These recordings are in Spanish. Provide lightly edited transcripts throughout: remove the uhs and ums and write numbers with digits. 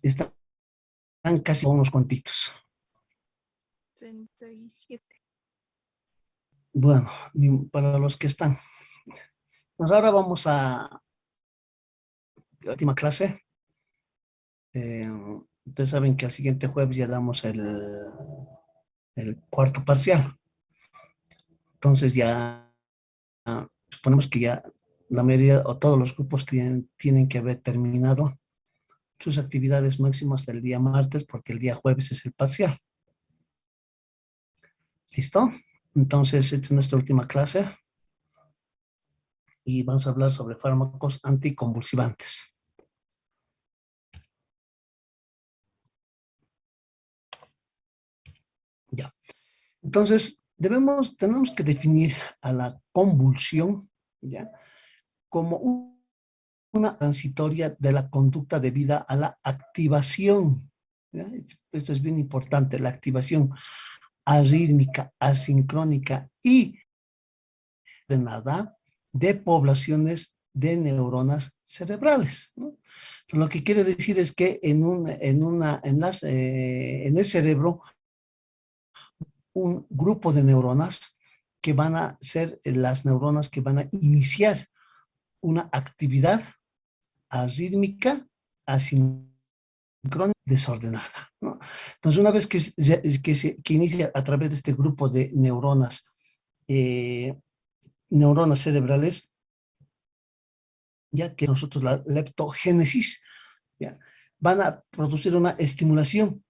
están casi unos cuantitos. 37. Bueno, para los que están. Pues ahora vamos a la última clase. Ustedes saben que el siguiente jueves ya damos el cuarto parcial. Entonces ya suponemos que ya la mayoría o todos los grupos tienen que haber terminado sus actividades máximas del día martes, porque el día jueves es el parcial. ¿Listo? Entonces, esta es nuestra última clase y vamos a hablar sobre fármacos anticonvulsivantes. Ya. Entonces, tenemos que definir a la convulsión, ¿ya?, como una transitoria de la conducta debida a la activación. ¿Ya? Esto es bien importante, la activación arrítmica, asincrónica y ordenada de poblaciones de neuronas cerebrales, ¿no? Entonces, lo que quiere decir es que en el cerebro, un grupo de neuronas que van a ser las neuronas que van a iniciar una actividad arrítmica, asincrónica, desordenada, ¿no? Entonces, una vez que inicia a través de este grupo de neuronas cerebrales, ya que nosotros la leptogénesis, ¿ya?, van a producir una estimulación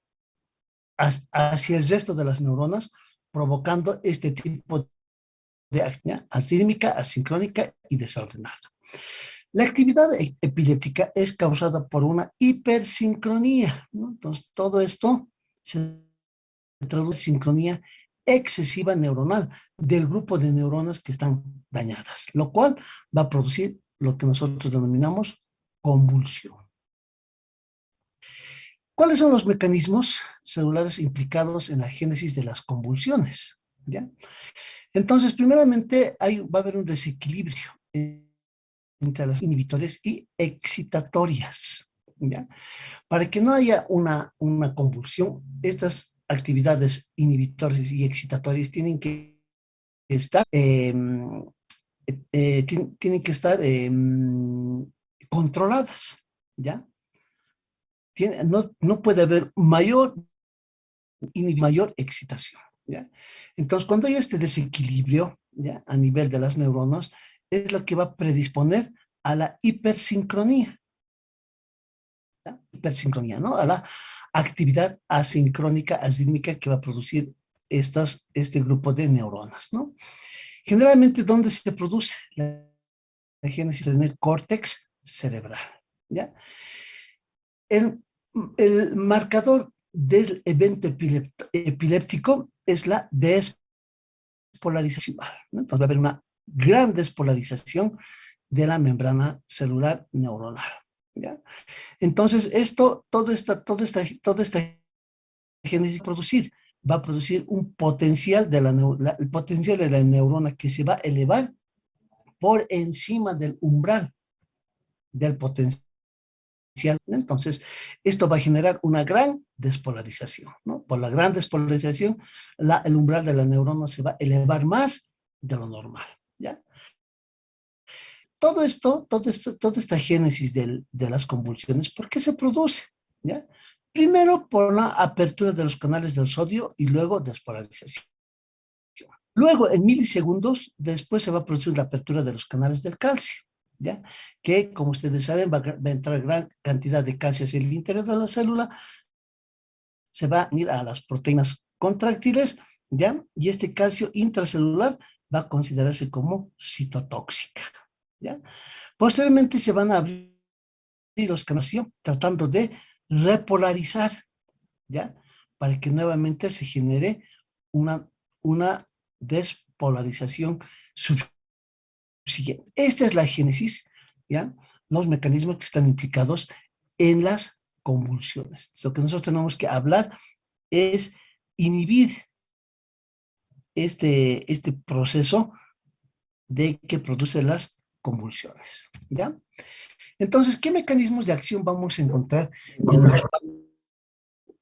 hacia el resto de las neuronas, provocando este tipo de actividad arrítmica, asincrónica y desordenada. La actividad epiléptica es causada por una hipersincronía, ¿no? Entonces, todo esto se traduce en sincronía excesiva neuronal del grupo de neuronas que están dañadas, lo cual va a producir lo que nosotros denominamos convulsión. ¿Cuáles son los mecanismos celulares implicados en la génesis de las convulsiones? ¿Ya? Entonces, primeramente, va a haber un desequilibrio entre las inhibitores y excitatorias, ¿ya? Para que no haya una convulsión, estas actividades inhibitoras y excitatorias tienen que estar, tienen que estar controladas, ¿ya? No puede haber mayor excitación, ¿ya? Entonces, cuando hay este desequilibrio, ¿ya?, a nivel de las neuronas, es lo que va a predisponer a la hipersincronía, ¿ya? Hipersincronía, ¿no? A la actividad asincrónica, arrítmica que va a producir este grupo de neuronas, ¿no? Generalmente, ¿dónde se produce la génesis? En el córtex cerebral, ¿ya? El marcador del evento epiléptico es la despolarización, ¿no? Entonces va a haber una gran despolarización de la membrana celular neuronal, ¿ya? Entonces, toda esta génesis va a producir un potencial el potencial de la neurona que se va a elevar por encima del umbral del potencial. Entonces, esto va a generar una gran despolarización, ¿no? Por la gran despolarización, el umbral de la neurona se va a elevar más de lo normal, ¿ya? Toda esta génesis de las convulsiones, ¿por qué se produce? ¿Ya? Primero, por la apertura de los canales del sodio y luego despolarización. Luego, en milisegundos, después se va a producir la apertura de los canales del calcio, ¿ya? Que, como ustedes saben, va a entrar gran cantidad de calcio hacia el interior de la célula, se va a unir a las proteínas contráctiles, ¿ya? Y este calcio intracelular va a considerarse como citotóxica, ¿ya? Posteriormente se van a abrir los canales tratando de repolarizar, ¿ya?, para que nuevamente se genere una despolarización subsiguiente. Esta es la génesis, ¿ya?, los mecanismos que están implicados en las convulsiones. Lo que nosotros tenemos que hablar es inhibir este proceso de que produce las convulsiones, ¿ya? Entonces, ¿qué mecanismos de acción vamos a encontrar en los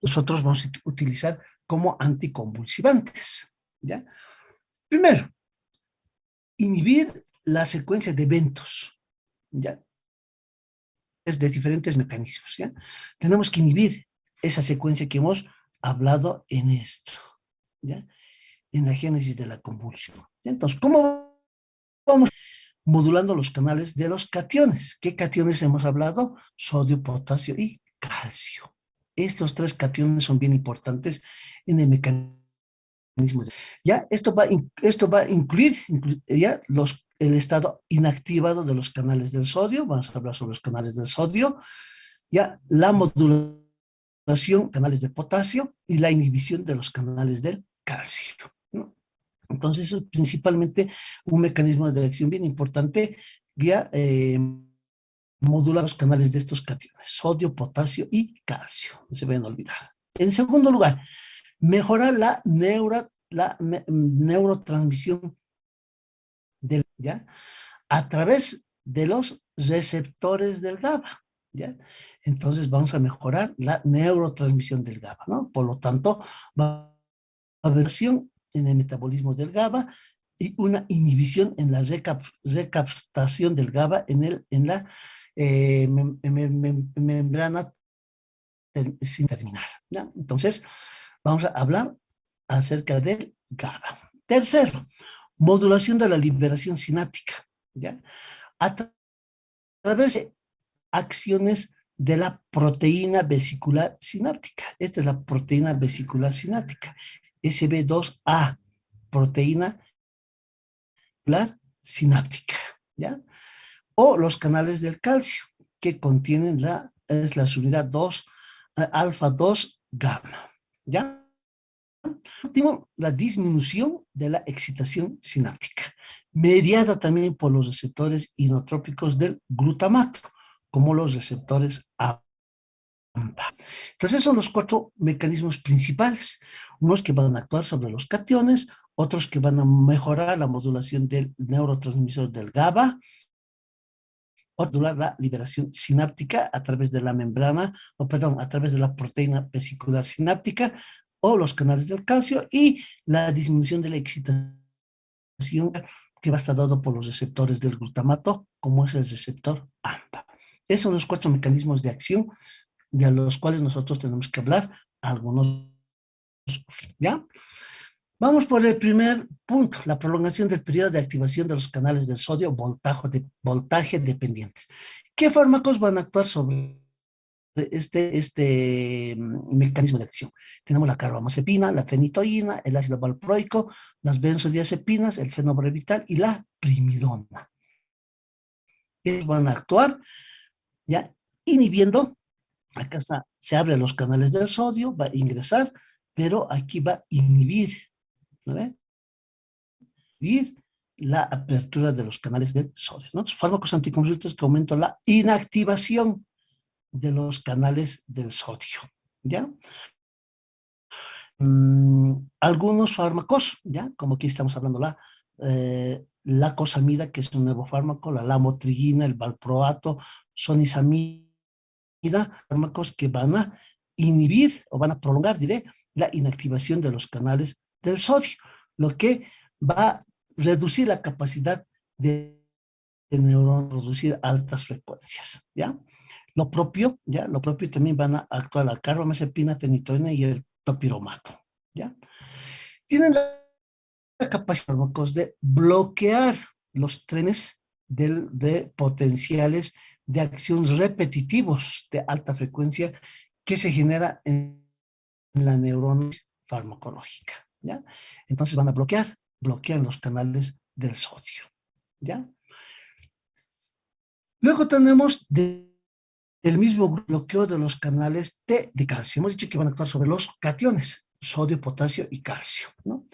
nosotros vamos a utilizar como anticonvulsivantes, ¿ya? Primero, inhibir la secuencia de eventos, ¿ya? Es de diferentes mecanismos, ¿ya? Tenemos que inhibir esa secuencia que hemos hablado en esto, ¿ya? En la génesis de la convulsión. Entonces, ¿cómo vamos modulando los canales de los cationes? ¿Qué cationes hemos hablado? Sodio, potasio y calcio. Estos tres cationes son bien importantes en el mecanismo. Ya, esto va a incluir ya el estado inactivado de los canales del sodio. Vamos a hablar sobre los canales del sodio. Ya, la modulación, canales de potasio y la inhibición de los canales del calcio, ¿no? Entonces, eso es principalmente un mecanismo de acción bien importante, ya modula los canales de estos cationes, sodio, potasio y calcio, no se vayan a olvidar. En segundo lugar, mejorar la neurotransmisión ¿ya? A través de los receptores del GABA, ¿ya? Entonces vamos a mejorar la neurotransmisión del GABA, ¿no? Por lo tanto, va a haber acción en el metabolismo del GABA y una inhibición en la recaptación del GABA en la membrana sin terminar, ¿ya? Entonces, vamos a hablar acerca del GABA. Tercero, modulación de la liberación sináptica, ¿ya? A través de acciones de la proteína vesicular sináptica. Esta es la proteína vesicular sináptica, SB2A, proteína sináptica, ¿ya? O los canales del calcio, que contienen es la subunidad 2, alfa 2 gamma, ¿ya? Último, la disminución de la excitación sináptica, mediada también por los receptores inotrópicos del glutamato, como los receptores AMPA. Entonces son los cuatro mecanismos principales, unos que van a actuar sobre los cationes, otros que van a mejorar la modulación del neurotransmisor del GABA, modular la liberación sináptica a través de la membrana, o perdón, a través de la proteína vesicular sináptica o los canales del calcio, y la disminución de la excitación que va a estar dado por los receptores del glutamato, como es el receptor AMPA. Esos son los cuatro mecanismos de acción de los cuales nosotros tenemos que hablar, algunos, ¿ya? Vamos por el primer punto, la prolongación del periodo de activación de los canales del sodio voltaje dependientes. ¿Qué fármacos van a actuar sobre este mecanismo de acción? Tenemos la carbamazepina, la fenitoína, el ácido valproico, las benzodiazepinas, el fenobarbital y la primidona. Ellos van a actuar ya inhibiendo, acá está, se abren los canales del sodio, va a ingresar, pero aquí va a inhibir, ¿no ve? Inhibir la apertura de los canales del sodio, ¿no? Los fármacos anticonvulsivantes que aumentan la inactivación de los canales del sodio, ¿ya? Algunos fármacos, ¿ya? Como aquí estamos hablando la cosamida, que es un nuevo fármaco, la lamotrigina, el valproato, sonizamida, fármacos que van a inhibir o van a prolongar, diré, la inactivación de los canales del sodio, lo que va a reducir la capacidad de neuronas, producir altas frecuencias, ¿ya? Lo propio también van a actuar la carbamazepina, fenitoína y el topiromato, ¿ya? Tienen la capacidad de bloquear los trenes de potenciales de acción repetitivos de alta frecuencia que se genera en la neurona farmacológica, ¿ya? Entonces van a bloquean los canales del sodio, ¿ya? Luego tenemos el mismo bloqueo de los canales T de calcio. Hemos dicho que van a actuar sobre los cationes, sodio, potasio y calcio, ¿no?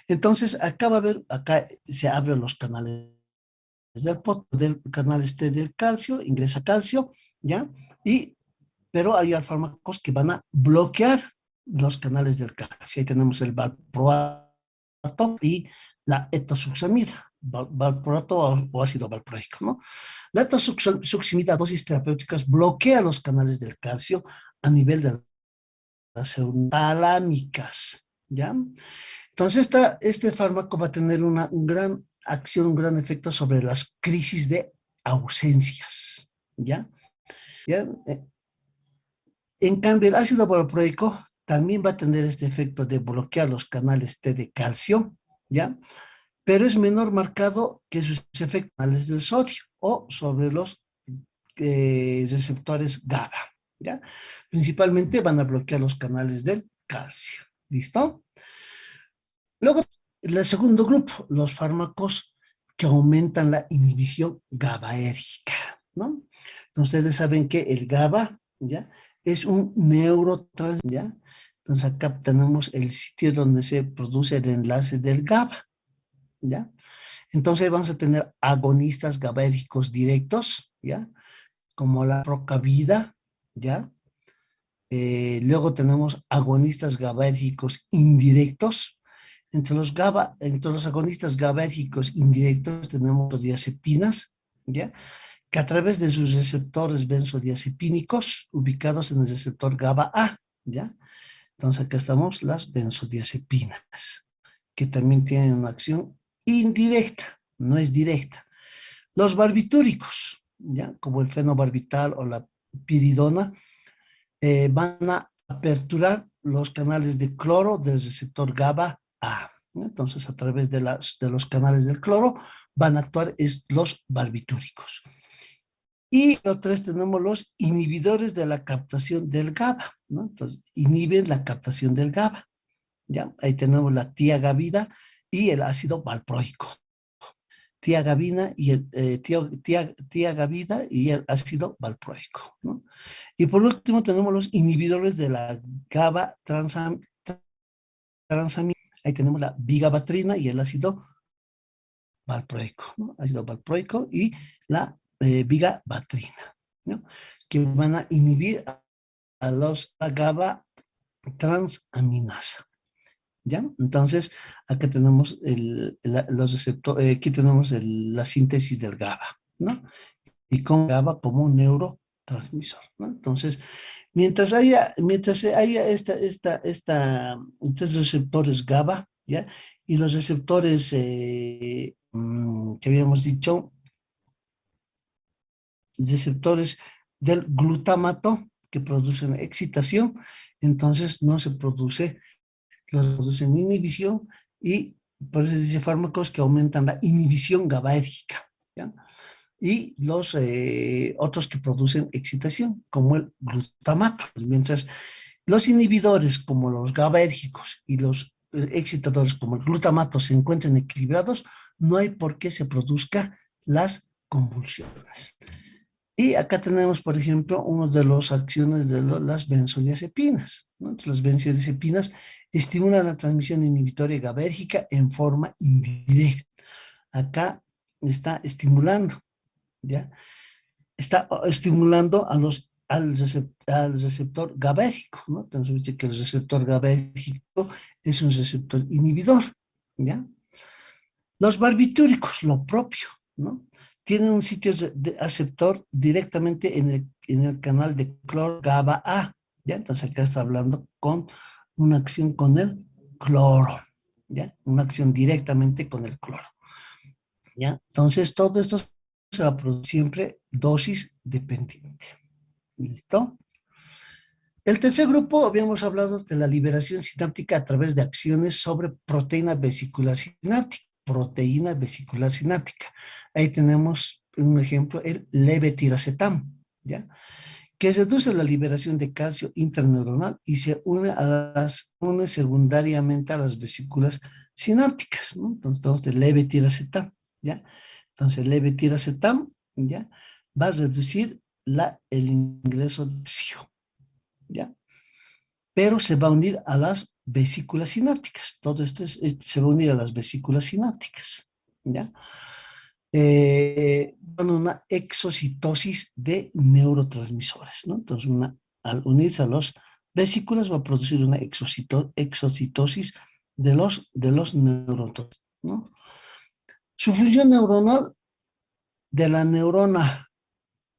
Entonces, acá se abren los canales del canal T del calcio, ingresa calcio, ¿ya? Pero hay fármacos que van a bloquear los canales del calcio. Ahí tenemos el valproato y la etosuximida, valproato o ácido valproico, ¿no? La etosuximida a dosis terapéuticas bloquea los canales del calcio a nivel de talámicas, ¿ya? Entonces, este fármaco va a tener una gran acción, un gran efecto sobre las crisis de ausencias, ¿ya? ¿Ya? En cambio, el ácido valproico también va a tener este efecto de bloquear los canales T de calcio, ¿ya? Pero es menor marcado que sus efectos del sodio o sobre los receptores GABA, ¿ya? Principalmente van a bloquear los canales del calcio, ¿listo? Luego, el segundo grupo, los fármacos que aumentan la inhibición GABAérgica, ¿no? Entonces, ustedes saben que el GABA, ¿ya? Es un neurotransmisor, ¿ya? Entonces, acá tenemos el sitio donde se produce el enlace del GABA, ¿ya? Entonces, vamos a tener agonistas GABAérgicos directos, ¿ya? Como la procavida, ¿ya? Luego tenemos agonistas GABAérgicos indirectos. Entre los agonistas GABAérgicos indirectos tenemos diazepinas, ¿ya? Que a través de sus receptores benzodiazepínicos ubicados en el receptor GABA-A, ¿ya? Entonces acá estamos las benzodiazepinas, que también tienen una acción indirecta, no es directa. Los barbitúricos, ¿ya? Como el fenobarbital o la piridona, van a aperturar los canales de cloro del receptor GABA-A. Entonces, a través de los canales del cloro van a actuar los barbitúricos. Y los tres tenemos los inhibidores de la captación del GABA, ¿no? Entonces, inhiben la captación del GABA, ¿ya? Ahí tenemos la tiagabida y el ácido valproico. Tiagabina y tiagabida y el ácido valproico, ¿no? Y por último tenemos los inhibidores de la GABA transamina. Ahí tenemos la vigabatrina y el ácido valproico, ¿no? Ácido valproico y la vigabatrina, ¿no? Que van a inhibir a los GABA transaminasa, ¿ya? Entonces, acá tenemos los receptores, aquí tenemos la síntesis del GABA, ¿no? Y con GABA como un neurotransmisor, ¿no? Entonces, mientras haya estos receptores GABA, ¿ya? Y los receptores que habíamos dicho, receptores del glutamato que producen excitación, entonces no se produce, los producen inhibición y por eso dice fármacos que aumentan la inhibición GABAérgica, ¿ya? Y los otros que producen excitación, como el glutamato. Mientras los inhibidores, como los GABAérgicos y los excitadores, como el glutamato, se encuentren equilibrados, no hay por qué se produzca las convulsiones. Y acá tenemos, por ejemplo, una de las acciones de las benzodiazepinas, ¿no? Entonces, las benzodiazepinas estimulan la transmisión inhibitoria GABAérgica en forma indirecta. Acá está estimulando, ¿ya? Está estimulando al receptor GABAérgico, ¿no? Entonces dice que el receptor GABAérgico es un receptor inhibidor, ¿ya? Los barbitúricos, lo propio, ¿no? Tienen un sitio de aceptor directamente en el canal de cloro GABA-A, ¿ya? Entonces acá está hablando con una acción con el cloro, ¿ya? Una acción directamente con el cloro, ¿ya? Entonces todo esto se va a producir siempre dosis dependiente. ¿Listo? El tercer grupo, habíamos hablado de la liberación sináptica a través de acciones sobre proteína vesicular sináptica. Proteína vesicular sináptica. Ahí tenemos un ejemplo, el levetiracetam, ¿ya? Que reduce la liberación de calcio intraneuronal y se une secundariamente a las vesículas sinápticas, ¿no? Entonces, tenemos el levetiracetam, ¿ya? Entonces, el levetiracetam, ¿ya? Va a reducir el ingreso de calcio, ¿ya? Pero se va a unir a las vesículas sinápticas. Todo esto se va a unir a las vesículas sinápticas, ¿ya? Con una exocitosis de neurotransmisores, ¿no? Entonces, al unirse a las vesículas va a producir una exocitosis de los neurotransmisores, ¿no? Su función neuronal de la neurona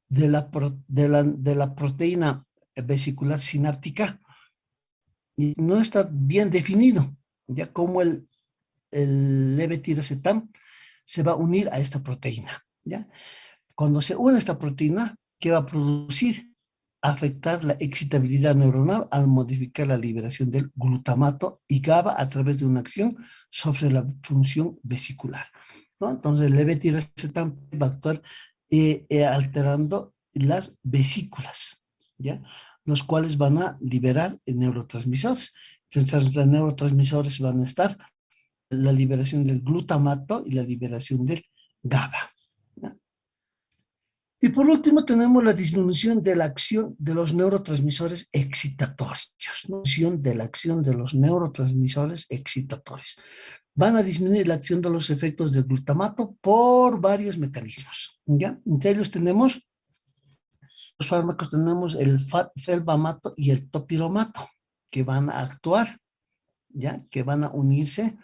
de la proteína vesicular sináptica y no está bien definido, ya cómo el levetiracetam se va a unir a esta proteína, ¿ya? Cuando se une a esta proteína, ¿qué va a producir? Afectar la excitabilidad neuronal al modificar la liberación del glutamato y GABA a través de una acción sobre la función vesicular, ¿no? Entonces, el levetiracetam va a actuar alterando las vesículas, ¿ya? Los cuales van a liberar neurotransmisores. Entonces, los neurotransmisores van a estar la liberación del glutamato y la liberación del GABA, ¿no? Y por último tenemos la disminución de la acción de los neurotransmisores excitatorios, ¿no? Disminución de la acción de los neurotransmisores excitatorios. Van a disminuir la acción de los efectos del glutamato por varios mecanismos, ¿ya? Entre ellos tenemos, los fármacos tenemos el felbamato y el topiromato, que van a actuar, ¿ya? Que van a unirse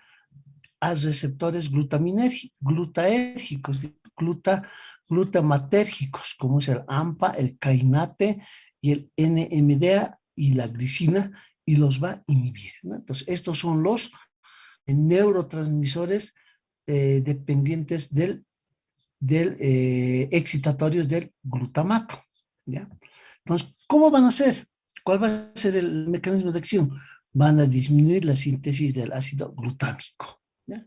a receptores glutaérgicos, glutamatérgicos, como es el AMPA, el kainate y el NMDA y la glicina, y los va a inhibir, ¿no? Entonces, estos son los neurotransmisores dependientes excitatorios del glutamato, ¿ya? Entonces, ¿cómo van a ser? ¿Cuál va a ser el mecanismo de acción? Van a disminuir la síntesis del ácido glutámico, ¿ya?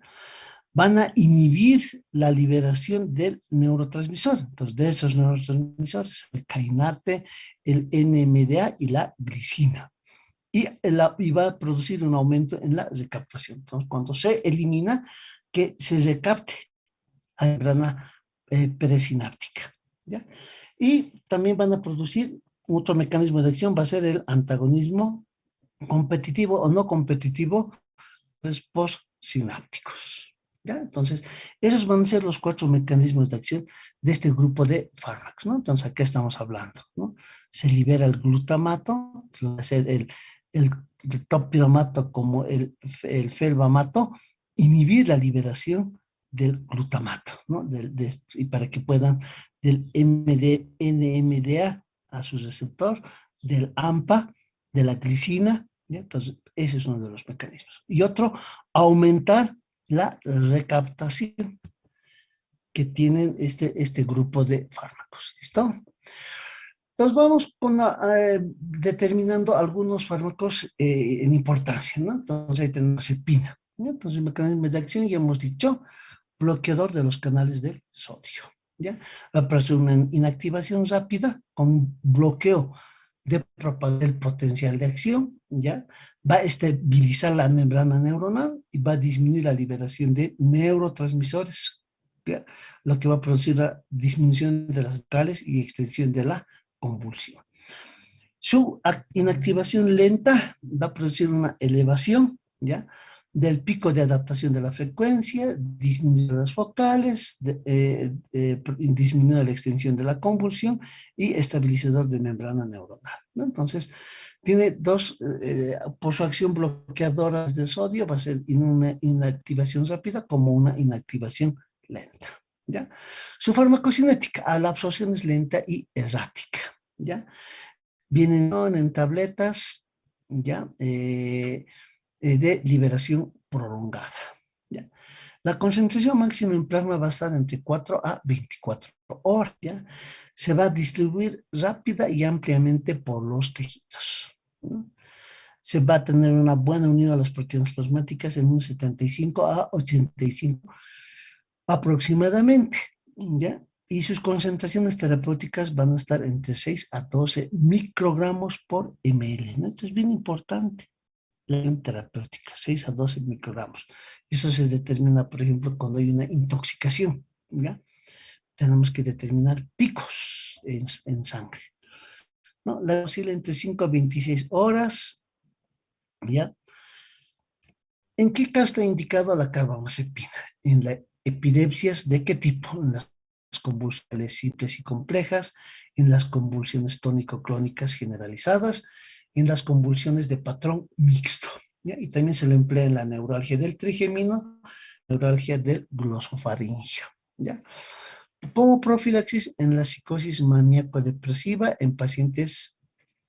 Van a inhibir la liberación del neurotransmisor. Entonces, de esos neurotransmisores, el kainate, el NMDA y la glicina. Y va a producir un aumento en la recaptación. Entonces, cuando se elimina, que se recapte a la membrana presináptica, ¿ya? Y también van a producir otro mecanismo de acción, va a ser el antagonismo competitivo o no competitivo, pues, postsinápticos, ¿ya? Entonces, esos van a ser los 4 mecanismos de acción de este grupo de fármacos, ¿no? Entonces, ¿a qué estamos hablando, no? Se libera el glutamato, va a ser el topiromato como el felbamato, inhibir la liberación del glutamato, ¿no? Y para que puedan del NMDA a su receptor, del AMPA, de la glicina, ¿ya? Entonces, ese es uno de los mecanismos. Y otro, aumentar la recaptación que tienen este grupo de fármacos. ¿Listo? Entonces vamos con determinando algunos fármacos en importancia, ¿no? Entonces ahí tenemos epina, ¿no? Entonces el mecanismo de acción ya hemos dicho, bloqueador de los canales de sodio, ¿ya? Va a producir una inactivación rápida con bloqueo del potencial de acción, ¿ya? Va a estabilizar la membrana neuronal y va a disminuir la liberación de neurotransmisores, ¿ya? Lo que va a producir la disminución de las vocales y extensión de la convulsión. Su inactivación lenta va a producir una elevación, ¿ya? Del pico de adaptación de la frecuencia, disminuye las focales, disminuye la extensión de la convulsión y estabilizador de membrana neuronal, ¿no? Entonces, tiene dos, por su acción bloqueadora de sodio, va a ser una inactivación rápida como una inactivación lenta, ¿ya? Su farmacocinética, la absorción es lenta y errática, ¿ya? Vienen en tabletas, ¿ya? De liberación prolongada, ¿ya? La concentración máxima en plasma va a estar entre 4 a 24 horas, ¿ya? Se va a distribuir rápida y ampliamente por los tejidos, ¿no? Se va a tener una buena unión a las proteínas plasmáticas en un 75 a 85 aproximadamente, ¿ya? Y sus concentraciones terapéuticas van a estar entre 6 a 12 microgramos por ml, ¿no? Esto es bien importante, la terapéutica, 6 a 12 microgramos. Eso se determina, por ejemplo, cuando hay una intoxicación, ¿ya? Tenemos que determinar picos en sangre, ¿no? La oscila entre 5 a 26 horas, ¿ya? ¿En qué caso está indicado la carbamazepina? En las epilepsias, ¿de qué tipo? En las convulsiones simples y complejas, en las convulsiones tónico-clónicas generalizadas, en las convulsiones de patrón mixto, ¿ya? Y también se lo emplea en la neuralgia del trigémino, neuralgia del glosofaringio, ¿ya? Como profilaxis en la psicosis maníaco-depresiva en pacientes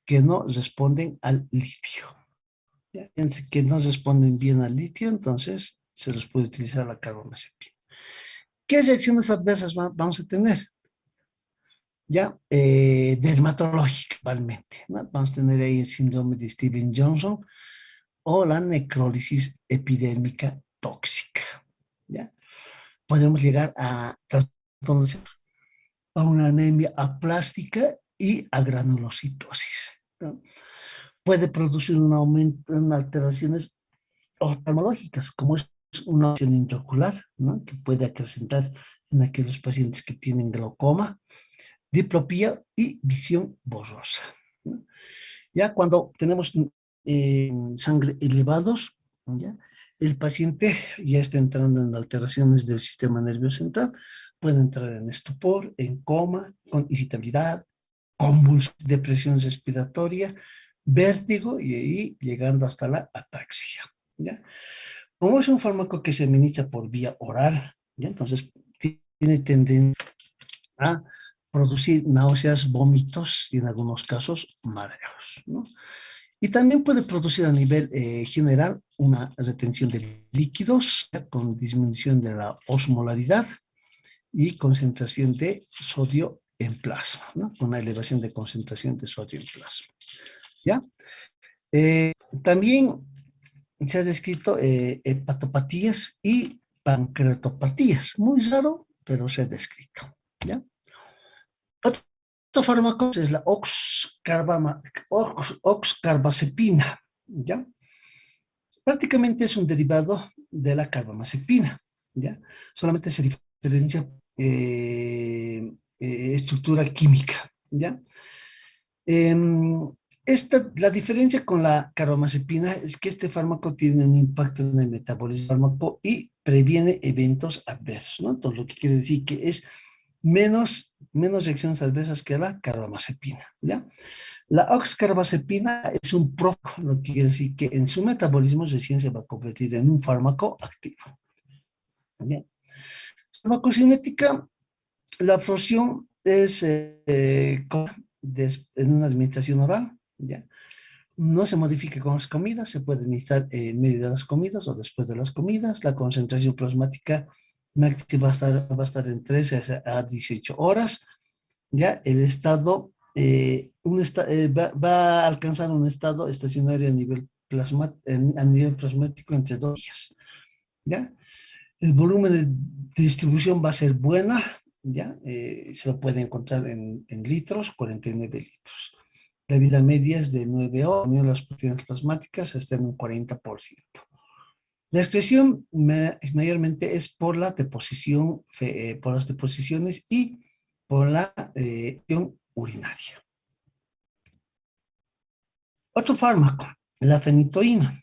que no responden al litio. ¿ya? Fíjense que no responden bien al litio, entonces se los puede utilizar la carbamazepina. ¿Qué reacciones adversas vamos a tener? Ya, dermatológica, principalmente, ¿no? Vamos a tener ahí el síndrome de Steven-Johnson o la necrólisis epidérmica tóxica, ¿ya? Podemos llegar a trastornos, a una anemia aplástica y a granulocitosis, ¿no? Puede producir un aumento en alteraciones oftalmológicas, como es una opción intraocular, ¿no? Que puede acrecentar en aquellos pacientes que tienen glaucoma, diplopía y visión borrosa, ¿no? Ya cuando tenemos sangre elevados, ¿ya? El paciente ya está entrando en alteraciones del sistema nervioso central, puede entrar en estupor, en coma, con irritabilidad, convulsión, depresión respiratoria, vértigo y ahí llegando hasta la ataxia, ¿ya? Como es un fármaco que se administra por vía oral, ¿ya? Entonces tiene tendencia a producir náuseas, vómitos y en algunos casos mareos, ¿no? Y también puede producir a nivel general una retención de líquidos, ¿ya? Con disminución de la osmolaridad y concentración de sodio en plasma, ¿no? Con una elevación de concentración de sodio en plasma, ¿ya? También se ha descrito hepatopatías y pancreatopatías. Muy raro, pero se ha descrito, ¿ya? Otro fármaco es la oxcarbazepina, ¿ya? Prácticamente es un derivado de la carbamazepina, ¿ya? Solamente se diferencia estructura química, ¿ya? La diferencia con la carbamazepina es que este fármaco tiene un impacto en el metabolismo del fármaco y previene eventos adversos, ¿no? Entonces, lo que quiere decir que es menos reacciones adversas que la carbamazepina, ¿ya? La oxcarbazepina es un lo que quiere decir que en su metabolismo recién se va a convertir en un fármaco activo, ¿ya? Farmacocinética, la absorción es en una administración oral, ¿ya? No se modifica con las comidas, se puede administrar en medio de las comidas o después de las comidas. La concentración plasmática máxima va a estar en 13 a 18 horas. Ya el estado, va a alcanzar un estado estacionario a nivel plasmático entre 2 días. ¿Ya? El volumen de distribución va a ser buena, ¿ya? Se lo puede encontrar en litros, 49 litros. La vida media es de 9 horas, las proteínas plasmáticas están en un 40%. La expresión mayormente es por la deposición, por las deposiciones y por la urinaria. Otro fármaco, la fenitoína.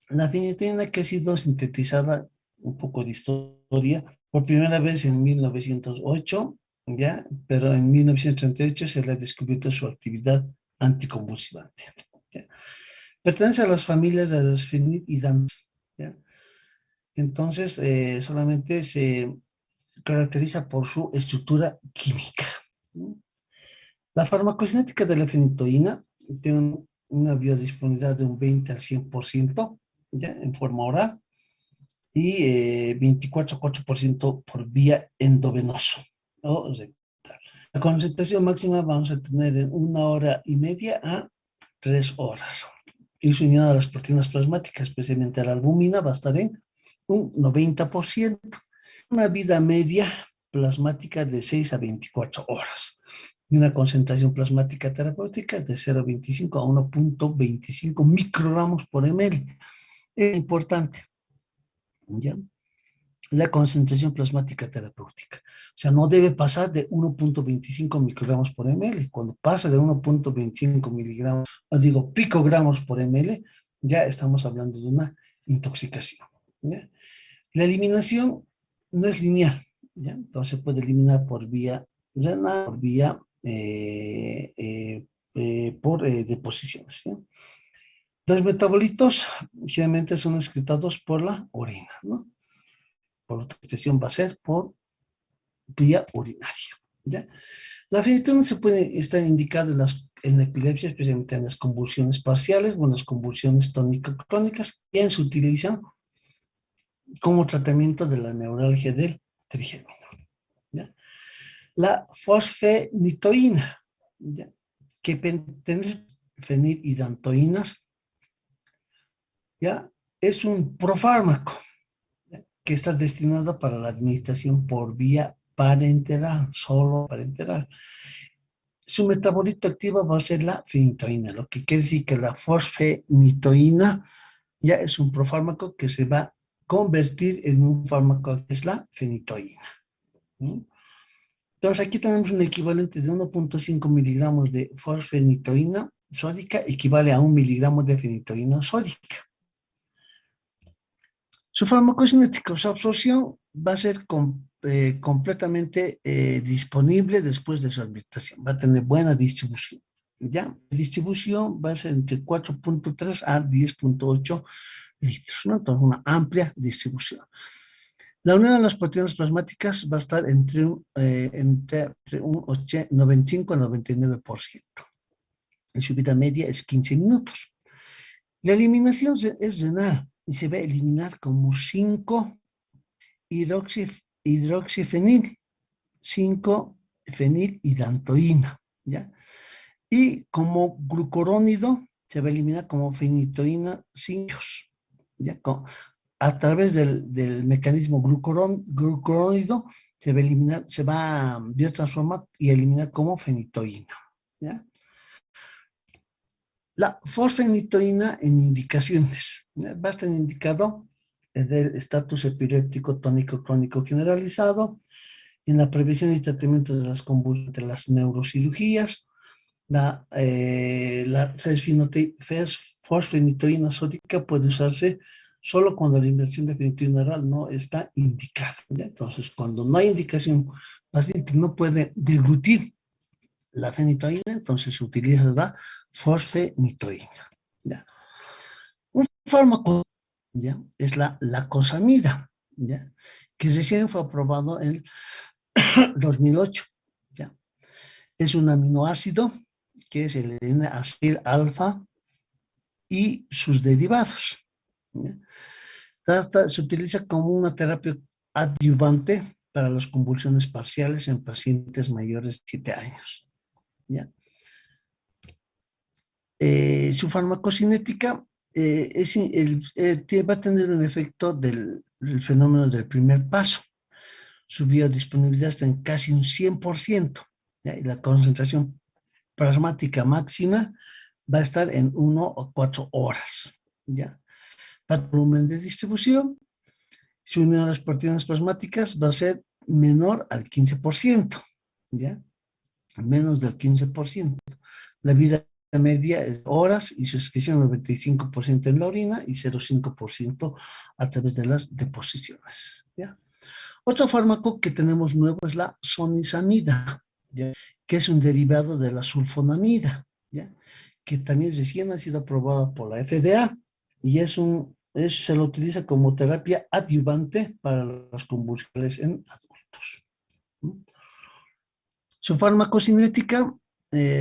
La fenitoína que ha sido sintetizada, un poco de historia, por primera vez en 1908, ¿ya? Pero en 1938 se le ha descubierto su actividad anticonvulsivante, ¿ya? Pertenece a las familias de las fenidanas, ¿ya? Entonces, solamente se caracteriza por su estructura química, ¿no? La farmacocinética de la fenitoína tiene una biodisponibilidad de un 20 al 100%, ¿ya? En forma oral y 24,4% por vía endovenoso, ¿no? Rectal. La concentración máxima vamos a tener en 1 hora y media a 3 horas. Y su unión a las proteínas plasmáticas, especialmente a la albúmina, va a estar en un 90%. Una vida media plasmática de 6 a 24 horas. Y una concentración plasmática terapéutica de 0,25 a 1,25 microgramos por ml. Es importante, ¿ya? La concentración plasmática terapéutica. O sea, no debe pasar de 1,25 microgramos por ml. Cuando pasa de 1,25 miligramos, o digo, picogramos por ml, ya estamos hablando de una intoxicación, ¿ya? La eliminación no es lineal, ¿ya? Entonces se puede eliminar por vía renal, por vía por deposiciones, ¿ya? Los metabolitos generalmente son excretados por la orina, ¿no? Por otra expresión va a ser por vía urinaria, ¿ya? La fenitoína se puede estar indicada en epilepsia, especialmente en las convulsiones parciales o en las convulsiones tónico-clónicas, bien se utilizan como tratamiento de la neuralgia del trigémino. ¿Ya? La fosfenitoína, ¿ya? Que pertenece a fenilhidantoínas, ¿ya? Es un profármaco, ¿ya? Que está destinado para la administración por vía parenteral, solo parenteral. Su metabolito activo va a ser la fenitoína, lo que quiere decir que la fosfenitoína ya es un profármaco que se va a convertir en un fármaco que es la fenitoína. ¿Sí? Entonces aquí tenemos un equivalente de 1.5 miligramos de fosfenitoína sódica, equivale a 1 miligramo de fenitoína sódica. Su farmacocinética, su absorción va a ser completamente disponible después de su administración. Va a tener buena distribución. ¿Ya? La distribución va a ser entre 4.3 a 10.8 litros, ¿no? Entonces, una amplia distribución. La unión de las proteínas plasmáticas va a estar entre un 95 a 99%. Y su vida media es 15 minutos. La eliminación es renal y se va a eliminar como 5 hidroxifenil, 5-fenilhidantoína, ¿ya? Y como glucurónido se va a eliminar como fenitoína 5, ¿ya? A través del mecanismo glucurónido se va a eliminar, se va a biotransformar y eliminar como fenitoína, ¿ya? La fosfenitoína en indicaciones, ¿ya? Va a estar indicado en el estatus epiléptico tónico crónico generalizado, en la prevención y tratamiento de las convulsiones, de las neurocirugías. La fosfenitoína sódica puede usarse solo cuando la inversión de fenitoína oral no está indicada, ¿ya? Entonces, cuando no hay indicación, el paciente no puede deglutir la fenitoína, entonces se utiliza la fosfenitoína, ¿ya? Un fármaco, ¿ya? Es la lacosamida, ¿ya? Que recién fue aprobado en 2008, ¿ya? Es un aminoácido que es el N-acil alfa y sus derivados, ¿ya? Se utiliza como una terapia adyuvante para las convulsiones parciales en pacientes mayores de 7 años, ¿ya? Su farmacocinética va a tener un efecto del fenómeno del primer paso. Su biodisponibilidad está en casi un 100%, ¿ya? Y la concentración plasmática máxima va a estar en 1 o 4 horas, ¿ya? Para el volumen de distribución, si unido a las proteínas plasmáticas va a ser menor al 15%, ¿ya? Menos del 15%. La vida media es horas y su excreción 95% en la orina y 0,5% a través de las deposiciones, ¿ya? Otro fármaco que tenemos nuevo es la sonisamida, ¿ya? Que es un derivado de la sulfonamida, ¿ya? Que también recién ha sido aprobada por la FDA y se lo utiliza como terapia adyuvante para las convulsiones en adultos. ¿No? Su farmacocinética,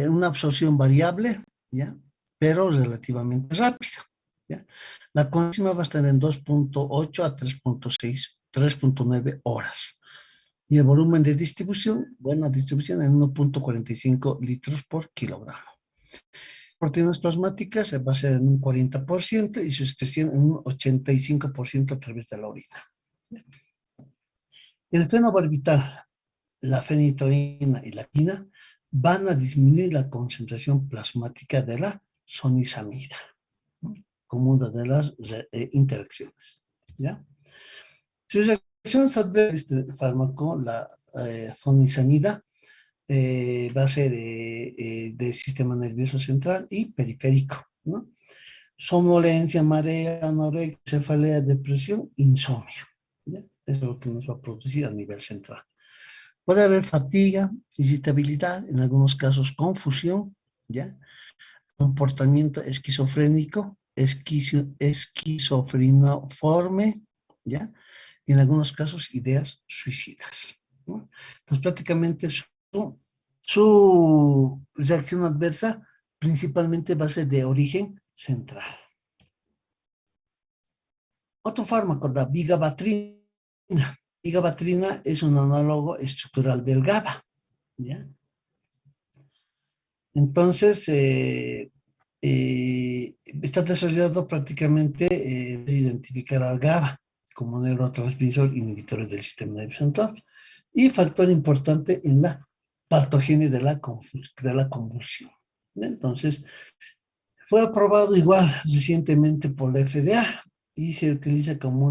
una absorción variable, ¿ya? Pero relativamente rápida, ¿ya? La máxima va a estar en 2.8 a 3.6, 3.9 horas. Y el volumen de distribución, buena distribución, en 1.45 litros por kilogramo. Proteínas plasmáticas se va a hacer en un 40% y su excreción en un 85% a través de la orina. El fenobarbital, la fenitoína y la quina van a disminuir la concentración plasmática de la sonisamida, ¿no? Como una de las interacciones, ¿ya? Sus reacciones adversas de este fármaco, la sonisamida, va a ser del sistema nervioso central y periférico, ¿no? Somnolencia, marea, anorexia, cefalea, depresión, insomnio, ¿ya? Eso es lo que nos va a producir a nivel central. Puede haber fatiga, irritabilidad, en algunos casos confusión, ¿ya? Comportamiento esquizofrénico, esquizofrenoforme, ¿ya? Y en algunos casos ideas suicidas, ¿no? Entonces prácticamente su reacción adversa principalmente va a ser de origen central. Otro fármaco, la vigabatrina. Vigabatrina es un análogo estructural del GABA, ¿ya? Entonces, está desarrollado prácticamente de identificar al GABA como neurotransmisor inhibidor del sistema nervioso central y factor importante en la patogenia de la convulsión. Entonces, fue aprobado igual recientemente por la FDA y se utiliza como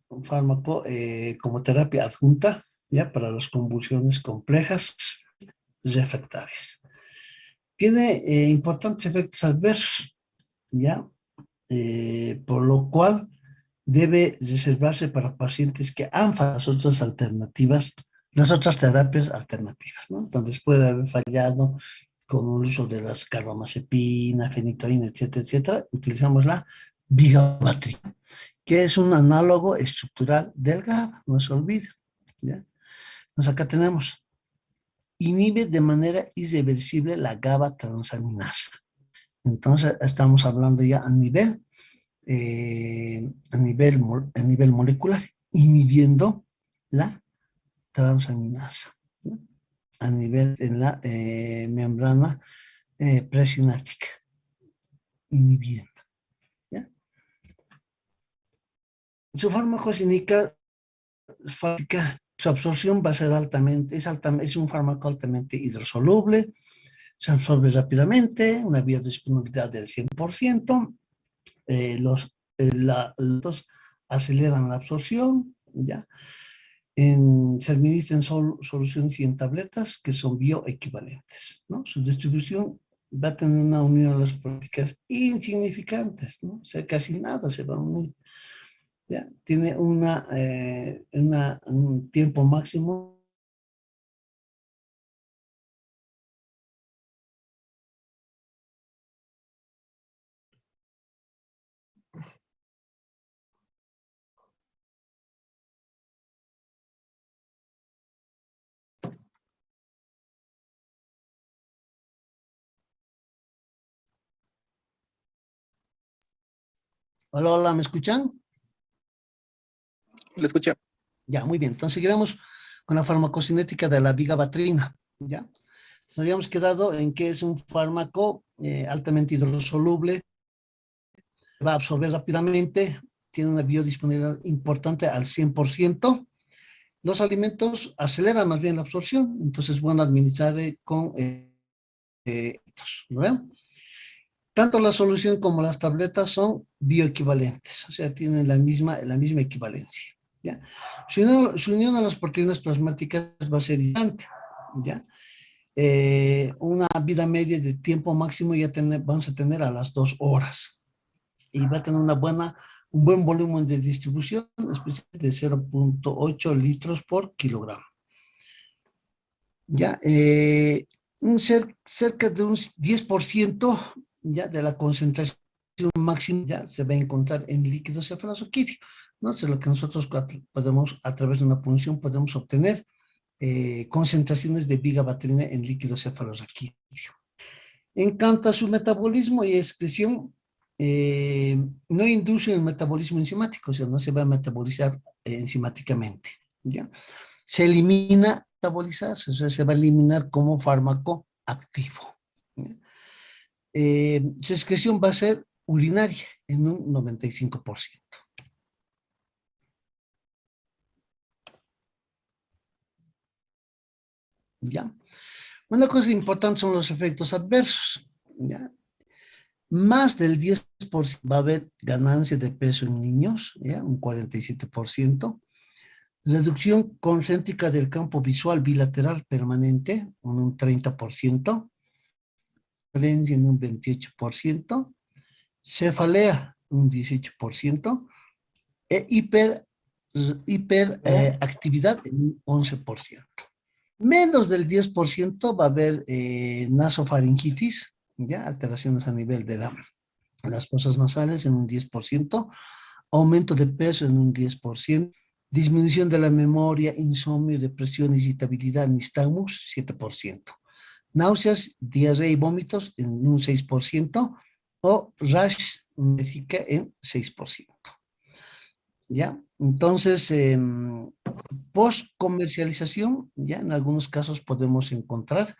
un fármaco como terapia adjunta, ya, para las convulsiones complejas refractarias. Tiene importantes efectos adversos, ya, por lo cual debe reservarse para pacientes que han fallado las otras alternativas, las otras terapias alternativas, ¿no? Entonces puede haber fallado con el uso de las carbamazepina, fenitoína, etcétera, etcétera. Utilizamos la vigabatrina, que es un análogo estructural del GABA, no se olvide, ¿ya? Entonces acá tenemos, inhibe de manera irreversible la GABA transaminasa. Entonces estamos hablando ya a nivel molecular, inhibiendo la transaminasa, ¿no? A nivel en la membrana presináptica, inhibiendo, ¿ya? Su farmacocinética, su absorción va a ser es un fármaco altamente hidrosoluble, se absorbe rápidamente, una biodisponibilidad del 100%, los aceleran la absorción, ¿ya? Se administran soluciones y en tabletas que son bioequivalentes, ¿no? Su distribución va a tener una unión a las prácticas insignificantes, ¿no? O sea, casi nada se va a unir, ¿ya? Tiene un tiempo máximo. Hola, hola, ¿me escuchan? Lo escuché. Ya, muy bien. Entonces seguiremos con la farmacocinética de la vigabatrina, ¿ya? Nos habíamos quedado en que es un fármaco altamente hidrosoluble, va a absorber rápidamente, tiene una biodisponibilidad importante al 100%. Los alimentos aceleran más bien la absorción, entonces bueno administrar con ¿no? Tanto la solución como las tabletas son bioequivalentes, o sea, tienen la misma equivalencia, ¿ya? Su unión a las proteínas plasmáticas va a ser importante, ¿ya? Una vida media de tiempo máximo vamos a tener a las 2 horas y va a tener un buen volumen de distribución, especialmente de 0,8 litros por kilogramo. Ya, cerca de un 10% ya de la concentración máxima ya se va a encontrar en líquido cefalosaquídeo, ¿no? Es lo que nosotros podemos, a través de una punción, podemos obtener concentraciones de vigabatrina en líquido cefalosaquídeo. En cuanto a su metabolismo y excreción, no induce el metabolismo enzimático, o sea, no se va a metabolizar enzimáticamente, ¿ya? Se elimina metabolizarse, o sea, se va a eliminar como fármaco activo, ¿ya? Su excreción va a ser urinaria en un 95%. ¿Ya? Una cosa importante son los efectos adversos, ¿ya? Más del 10% va a haber ganancia de peso en niños, ¿ya? Un 47%. Reducción concéntrica del campo visual bilateral permanente, un 30%. Valencia en un 28%. Cefalea, un 18%. E hiperactividad en un 11%. Menos del 10% va a haber nasofaringitis, ¿ya? Alteraciones a nivel de las fosas nasales en un 10%, aumento de peso en un 10%, disminución de la memoria, insomnio, depresión, irritabilidad, nistagmus, 7%. náuseas, diarrea y vómitos en un 6%, o rash médica en 6%. ¿Ya? Entonces, post comercialización, ya en algunos casos podemos encontrar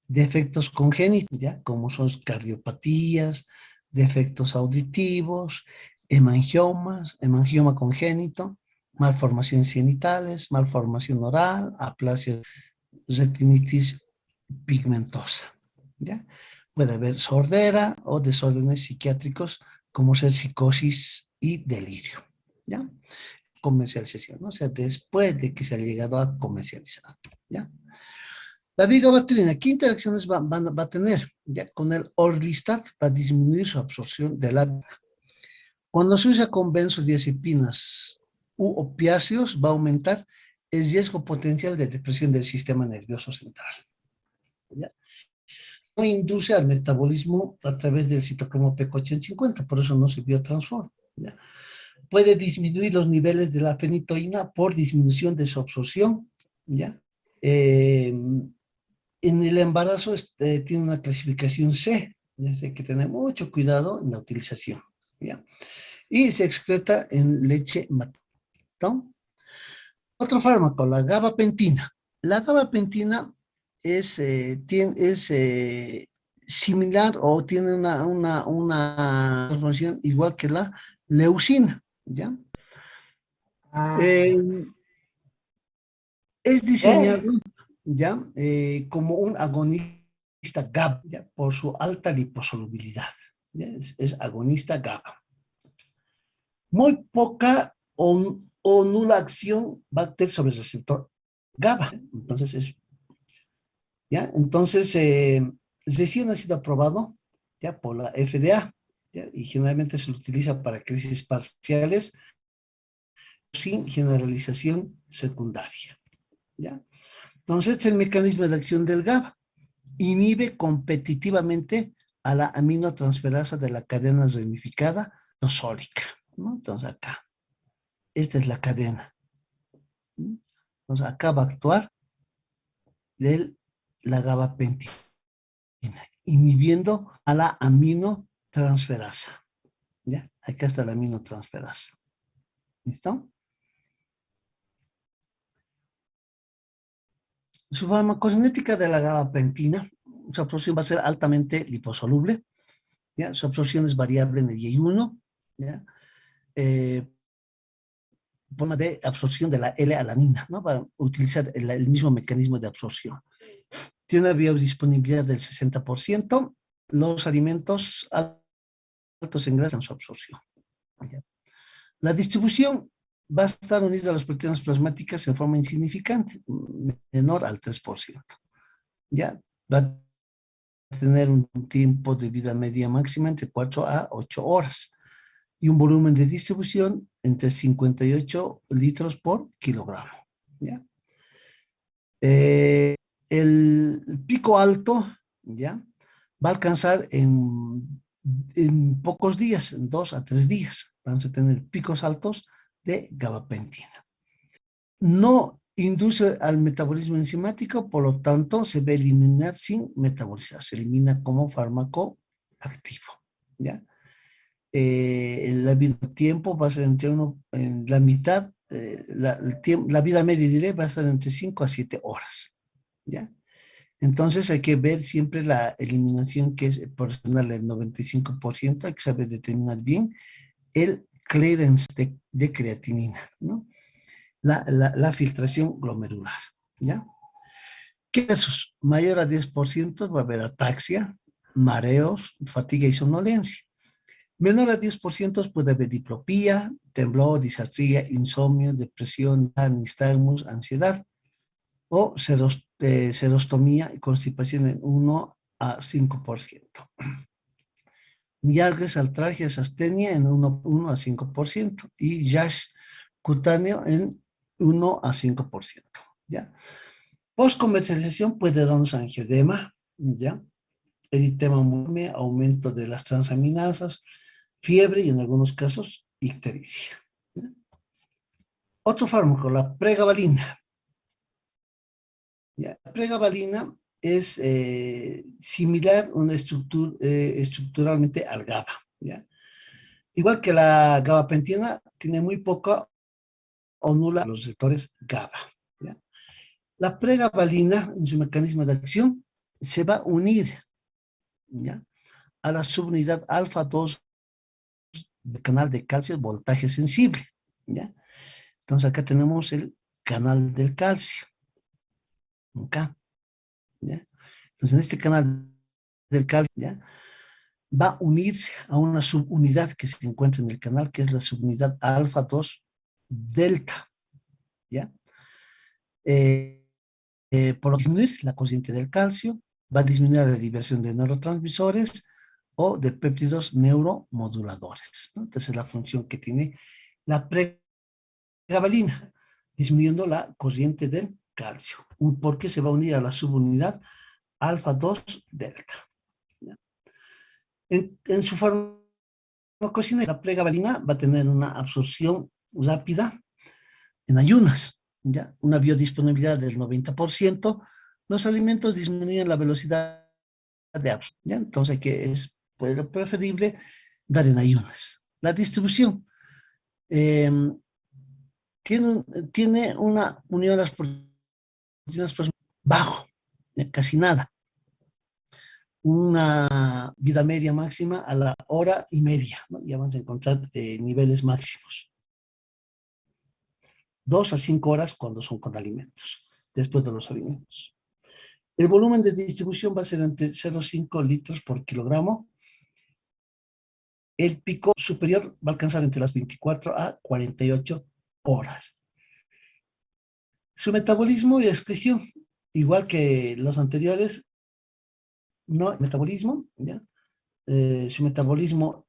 defectos congénitos, ya como son cardiopatías, defectos auditivos, hemangiomas, hemangioma congénito, malformaciones genitales, malformación oral, aplasia, retinitis pigmentosa, ¿ya? Puede haber sordera o desórdenes psiquiátricos como ser psicosis y delirio, ¿ya? Comercialización, ¿no? O sea, después de que se ha llegado a comercializar, ¿ya? La vigabatrina, ¿qué interacciones va a tener? Ya, con el orlistat va a disminuir su absorción de la. Cuando se usa con benzodiazepinas u opiáceos, va a aumentar el riesgo potencial de depresión del sistema nervioso central. ¿Ya? No induce al metabolismo a través del citocromo P850, por eso no se biotransforma. ¿Ya? Puede disminuir los niveles de la fenitoína por disminución de su absorción. ¿Ya? En el embarazo tiene una clasificación C, hay que tener mucho cuidado en la utilización, ¿ya? Y se excreta en leche materna. Otro fármaco, la gabapentina. La gabapentina es similar o tiene una transformación igual que la leucina, ¿ya? Eh, es diseñado ¿ya? Como un agonista GABA, ¿ya? Por su alta liposolubilidad. ¿Ya? Es agonista GABA. Muy poca o nula acción va a tener sobre el receptor GABA. Entonces, ¿ya? Entonces, recién ha sido aprobado ¿ya? Por la FDA, ¿ya? Y generalmente se lo utiliza para crisis parciales sin generalización secundaria, ¿ya? Entonces, es el mecanismo de acción del GABA. Inhibe competitivamente a la aminotransferasa de la cadena ramificada nosólica, ¿no? Entonces acá, esta es la cadena. ¿No? Entonces acá va a actuar la gabapentina, inhibiendo a la aminotransferasa. ¿Ya? Acá está la aminotransferasa. ¿Listo? Su farmacocinética de la gabapentina, su absorción va a ser altamente liposoluble, ¿ya? Su absorción es variable en el Y1, ¿ya? Forma de absorción de la L-alanina, ¿no? Para utilizar el mismo mecanismo de absorción. Tiene una biodisponibilidad del 60%, los alimentos altos en grasa en su absorción. ¿Ya? La distribución va a estar unida a las proteínas plasmáticas en forma insignificante, menor al 3%. ¿Ya? Va a tener un tiempo de vida media máxima entre 4 a 8 horas y un volumen de distribución entre 58 litros por kilogramo. ¿Ya? El pico alto, ¿ya? Va a alcanzar en pocos días, en 2 a 3 días. Vamos a tener picos altos de gabapentina. No induce al metabolismo enzimático, por lo tanto, se va a eliminar sin metabolizar. Se elimina como fármaco activo, ¿ya? La vida tiempo va a ser en la mitad, la vida media diré va a estar entre 5 a 7 horas, ¿ya? Entonces hay que ver siempre la eliminación que es proporcional al 95%, hay que saber determinar bien el clearance de creatinina, ¿no? La filtración glomerular, ¿ya? ¿Qué casos? Mayor a 10% va a haber ataxia, mareos, fatiga y somnolencia. Menor a 10% puede haber diplopía, temblor, disartría, insomnio, depresión, nistagmus, ansiedad o serostomía y constipación en 1 a 5%. Mialgias, artralgias, astenia en 1 a 5% y yash cutáneo en 1 a 5%. ¿Ya? Post-comercialización puede darnos angioedema, ¿ya? Eritema multiforme, aumento de las transaminasas, fiebre y en algunos casos ictericia. ¿Ya? Otro fármaco, la pregabalina. ¿Ya? La pregabalina es similar estructuralmente al GABA, ¿ya? Igual que la gabapentina, tiene muy poca o nula los receptores GABA, ¿ya? La pregabalina, en su mecanismo de acción, se va a unir, ¿ya?, a la subunidad alfa 2 del canal de calcio voltaje sensible, ¿ya? Entonces acá tenemos el canal del calcio, acá, ¿ya? Entonces en este canal del calcio, ¿ya?, va a unirse a una subunidad que se encuentra en el canal, que es la subunidad alfa 2 delta, ¿ya? Por disminuir la corriente del calcio, va a disminuir la liberación de neurotransmisores o de péptidos neuromoduladores, ¿no? Entonces, la función que tiene la pregabalina, disminuyendo la corriente del calcio, porque se va a unir a la subunidad alfa 2 delta, ¿ya? En su farmacocina, la pregabalina va a tener una absorción rápida en ayunas, ¿ya? Una biodisponibilidad del 90%, los alimentos disminuyen la velocidad de absorción, ¿ya? Entonces, que es preferible dar en ayunas. La distribución eh, tiene una unión a las proteínas bajo, casi nada. Una vida media máxima a la hora y media, ¿no? Ya vamos a encontrar niveles máximos. 2 a 5 horas cuando son con alimentos, después de los alimentos. El volumen de distribución va a ser entre 0,5 litros por kilogramo. El pico superior va a alcanzar entre las 24 a 48 horas. Su metabolismo y excreción, igual que los anteriores, no metabolismo, ¿ya? Su metabolismo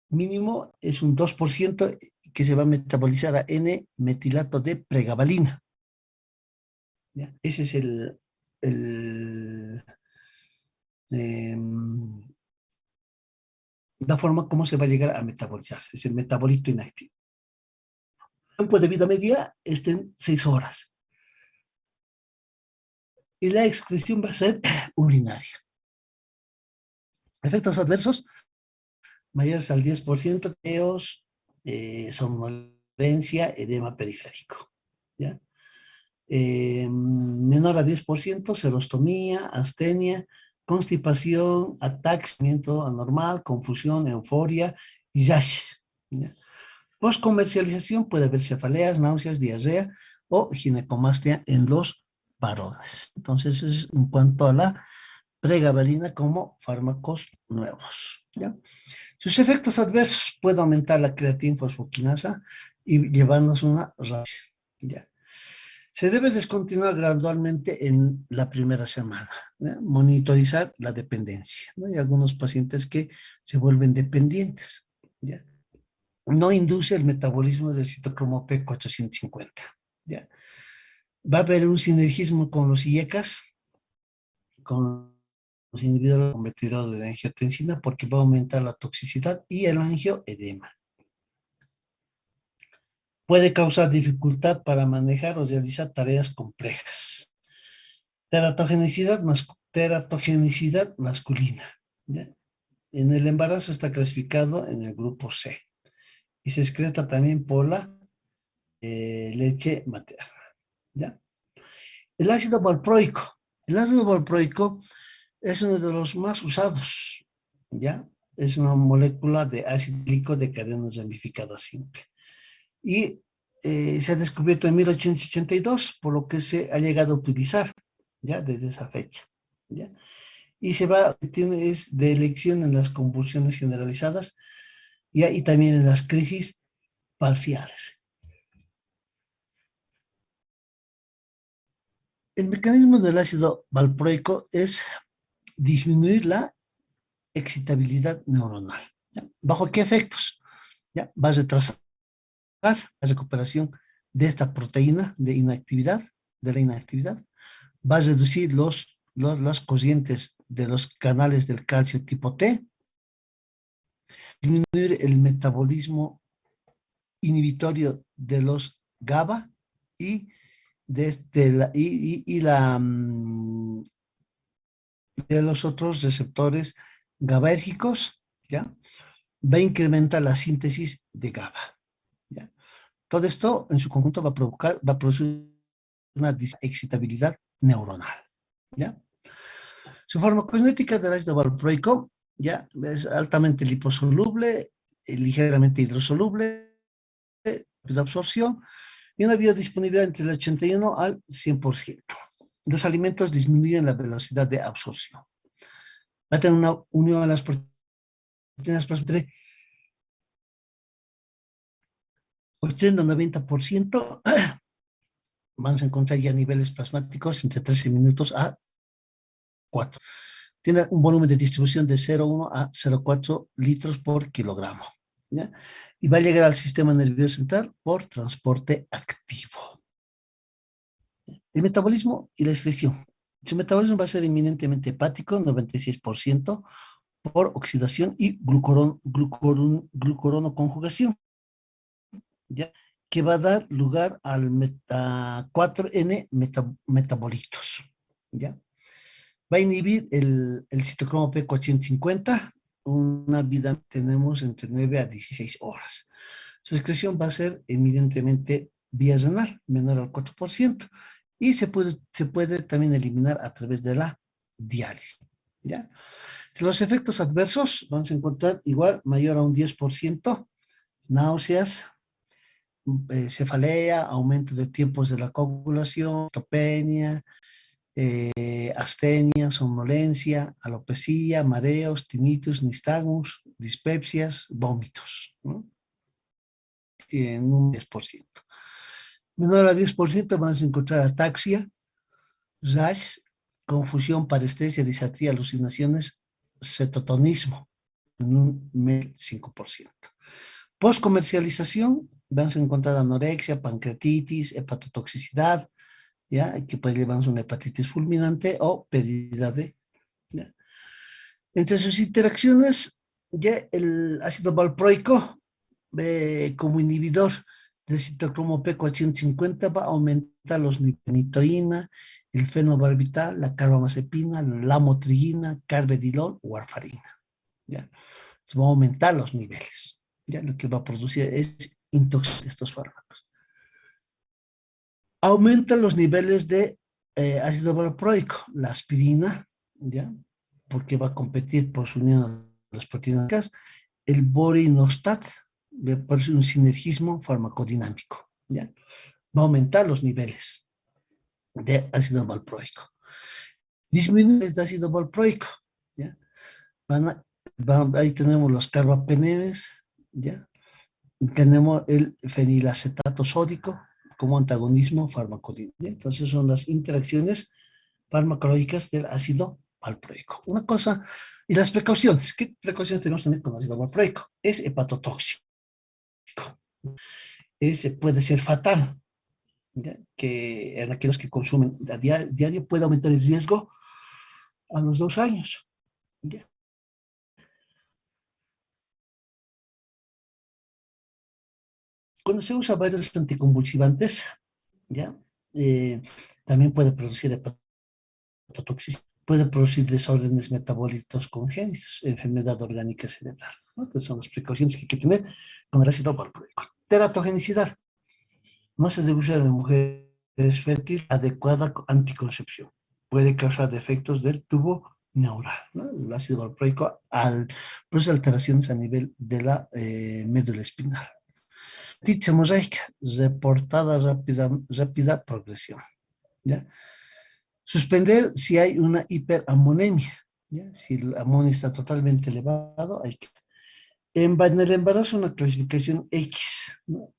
mínimo es un 2% que se va a metabolizar a N-metilato de pregabalina, ¿ya? Ese es el la forma como se va a llegar a metabolizarse. Es el metabolito inactivo. El tiempo de vida media está en 6 horas. Y la excreción va a ser urinaria. Efectos adversos mayores al 10%, somnolencia, edema periférico, ¿ya? Menor a 10%, serostomía, astenia, constipación, ataxamiento anormal, confusión, euforia y rash, ¿ya? Post-comercialización puede haber cefaleas, náuseas, diarrea o ginecomastia en los varones. Entonces, es en cuanto a la pregabalina como fármacos nuevos, ¿ya? Sus efectos adversos pueden aumentar la creatina fosfoquinasa y llevarnos una rash, ¿ya? Se debe descontinuar gradualmente en la primera semana, ¿ya? Monitorizar la dependencia, ¿no? Hay algunos pacientes que se vuelven dependientes, ¿ya? No induce el metabolismo del citocromo P450, ¿ya? Va a haber un sinergismo con los IECAS, con los inhibidores convertidores de la angiotensina, porque va a aumentar la toxicidad y el angioedema. Puede causar dificultad para manejar o realizar tareas complejas. Teratogenicidad masculina, ¿ya? En el embarazo está clasificado en el grupo C y se excreta también por la leche materna, ¿ya? El ácido valproico. El ácido valproico es uno de los más usados, ¿ya? Es una molécula de ácido cíclico de cadena ramificada simple. Y se ha descubierto en 1882, por lo que se ha llegado a utilizar, ¿ya? Desde esa fecha, ¿ya? Y es de elección en las convulsiones generalizadas, ¿ya? Y también en las crisis parciales. El mecanismo del ácido valproico es disminuir la excitabilidad neuronal, ¿ya? ¿Bajo qué efectos? ¿Ya? Va a retrasar la recuperación de esta proteína de la inactividad, va a reducir las corrientes de los canales del calcio tipo T, disminuir el metabolismo inhibitorio de los GABA y, y la de los otros receptores GABAérgicos, ¿ya? Va a incrementar la síntesis de GABA, ¿ya? Todo esto en su conjunto va a producir una excitabilidad neuronal, ¿ya? Su farmacocinética del ácido valproico, ¿ya? Es altamente liposoluble, ligeramente hidrosoluble, de absorción y una biodisponibilidad entre el 81 al 100%. Los alimentos disminuyen la velocidad de absorción. Va a tener una unión a las proteínas entre 80-90%. Vamos a encontrar ya niveles plasmáticos entre 13 minutos a 4. Tiene un volumen de distribución de 0,1 a 0,4 litros por kilogramo, ¿ya? Y va a llegar al sistema nervioso central por transporte activo. El metabolismo y la excreción. Su metabolismo va a ser eminentemente hepático, 96%, por oxidación y glucuronoconjugación, ¿ya? Que va a dar lugar al 4N metabolitos, ¿ya? Va a inhibir el citocromo P450, una vida tenemos entre 9 a 16 horas. Su excreción va a ser evidentemente vía renal, menor al 4%, y se puede también eliminar a través de la diálisis, ¿ya? Los efectos adversos vamos a encontrar igual mayor a un 10%, náuseas, cefalea, aumento de tiempos de la coagulación, osteopenia, astenia, somnolencia, alopecia, mareos, tinnitus, nistagmus, dispepsias, vómitos, ¿no? En un 10%. Menor al 10% vamos a encontrar ataxia, rash, confusión, parestesia, disartría, alucinaciones, cetotonismo, en un 5%. Post-comercialización, vamos a encontrar anorexia, pancreatitis, hepatotoxicidad, ¿ya? Que puede llevarnos una hepatitis fulminante o pérdida de, ¿ya? Entre sus interacciones, ya el ácido valproico, como inhibidor del citocromo P450, va a aumentar los niveles de nitoína, el fenobarbital, la carbamazepina, la lamotrigina, carvedilol, warfarina, ¿ya? Se va a aumentar los niveles, ¿ya? Lo que va a producir es intoxicación de estos fármacos. Aumenta los niveles de ácido valproico, la aspirina, ¿ya? Porque va a competir por su unión a las proteínas, el borinostat, va a producir un sinergismo farmacodinámico, ¿ya? Va a aumentar los niveles de ácido valproico. Disminuye de ácido valproico, ¿ya? Ahí tenemos los carbapenemes, ¿ya? Y tenemos el fenilacetato sódico como antagonismo farmacodinámico. Entonces son las interacciones farmacológicas del ácido valproico. Una cosa, y las precauciones. ¿Qué precauciones tenemos que tener con el ácido valproico? Es hepatotóxico. Ese puede ser fatal, ¿ya? Que en aquellos que consumen a diario puede aumentar el riesgo a los 2 años, ¿ya? Cuando se usa varios anticonvulsivantes, ¿ya? También puede producir hepatotoxicidad, puede producir desórdenes metabólicos congénitos, enfermedad orgánica cerebral, ¿no? Entonces son las precauciones que hay que tener con el ácido valproico. Teratogenicidad. No se debe usar en mujeres fértiles adecuada anticoncepción. Puede causar defectos del tubo neural, ¿no? El ácido valproico produce alteraciones a nivel de la médula espinal. Hepatitis hemorrágica, reportada rápida progresión, ¿ya? Suspender si hay una hiperamonemia, ¿ya? Si el amonio está totalmente elevado, hay que... En el embarazo, una clasificación X, ¿no?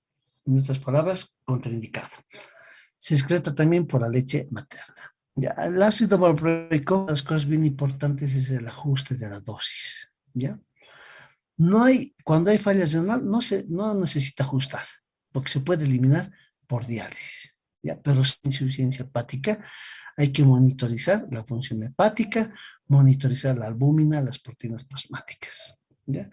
En estas palabras, contraindicado. Se excreta también por la leche materna. Ya, el ácido valproico, las cosas bien importantes es el ajuste de la dosis, ¿ya? No hay, cuando hay falla renal, no necesita ajustar, porque se puede eliminar por diálisis, ¿ya? Pero sin insuficiencia hepática hay que monitorizar la función hepática, monitorizar la albúmina, las proteínas plasmáticas, ¿ya?